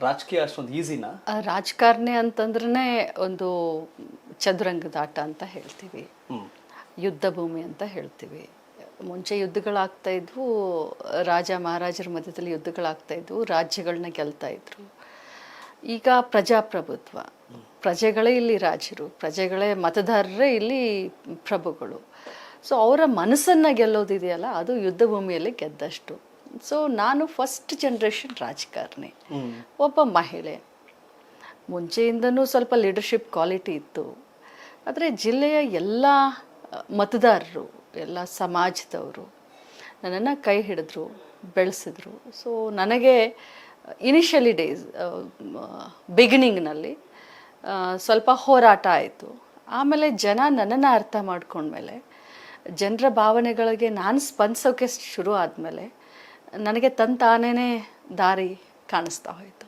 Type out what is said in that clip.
ರಾಜಕೀಯ ಅಷ್ಟೊಂದು ಈಸಿನಾ? ರಾಜಕಾರಣಿ ಅಂತಂದ್ರೆ ಒಂದು ಚದುರಂಗದ ಆಟ ಅಂತ ಹೇಳ್ತೀವಿ, ಯುದ್ಧ ಭೂಮಿ ಅಂತ ಹೇಳ್ತೀವಿ. ಮುಂಚೆ ಯುದ್ಧಗಳಾಗ್ತಾ ಇದ್ವು, ರಾಜ ಮಹಾರಾಜರ ಮಧ್ಯದಲ್ಲಿ ಯುದ್ಧಗಳಾಗ್ತಾ ಇದ್ವು, ರಾಜ್ಯಗಳನ್ನ ಗೆಲ್ತಾ ಇದ್ರು. ಈಗ ಪ್ರಜಾಪ್ರಭುತ್ವ, ಪ್ರಜೆಗಳೇ ಇಲ್ಲಿ ರಾಜರು, ಪ್ರಜೆಗಳೇ ಮತದಾರರೇ ಇಲ್ಲಿ ಪ್ರಭುಗಳು. ಸೊ ಅವರ ಮನಸ್ಸನ್ನು ಗೆಲ್ಲೋದಿದೆಯಲ್ಲ, ಅದು ಯುದ್ಧ ಭೂಮಿಯಲ್ಲಿ ಗೆದ್ದಷ್ಟು. ಸೊ ನಾನು ಫಸ್ಟ್ ಜನ್ರೇಷನ್ ರಾಜಕಾರಣಿ, ಒಬ್ಬ ಮಹಿಳೆ. ಮುಂಚೆಯಿಂದನೂ ಸ್ವಲ್ಪ ಲೀಡರ್ಶಿಪ್ ಕ್ವಾಲಿಟಿ ಇತ್ತು. ಆದರೆ ಜಿಲ್ಲೆಯ ಎಲ್ಲ ಮತದಾರರು, ಎಲ್ಲ ಸಮಾಜದವರು ನನ್ನನ್ನು ಕೈ ಹಿಡಿದ್ರು, ಬೆಳೆಸಿದ್ರು. ಸೊ ನನಗೆ ಇನಿಷಿಯಲಿ ಡೇಸ್ ಬಿಗಿನಿಂಗ್ನಲ್ಲಿ ಸ್ವಲ್ಪ ಹೋರಾಟ ಆಯಿತು. ಆಮೇಲೆ ಜನ ನನ್ನನ್ನು ಅರ್ಥ ಮಾಡ್ಕೊಂಡ್ಮೇಲೆ, ಜನರ ಭಾವನೆಗಳಿಗೆ ನಾನು ಸ್ಪಂದಿಸೋಕ್ಕೆ ಶುರು ಆದಮೇಲೆ ನನಗೆ ತಂತಾನೇ ದಾರಿ ಕಾಣಿಸ್ತಾ ಹೋಯಿತು.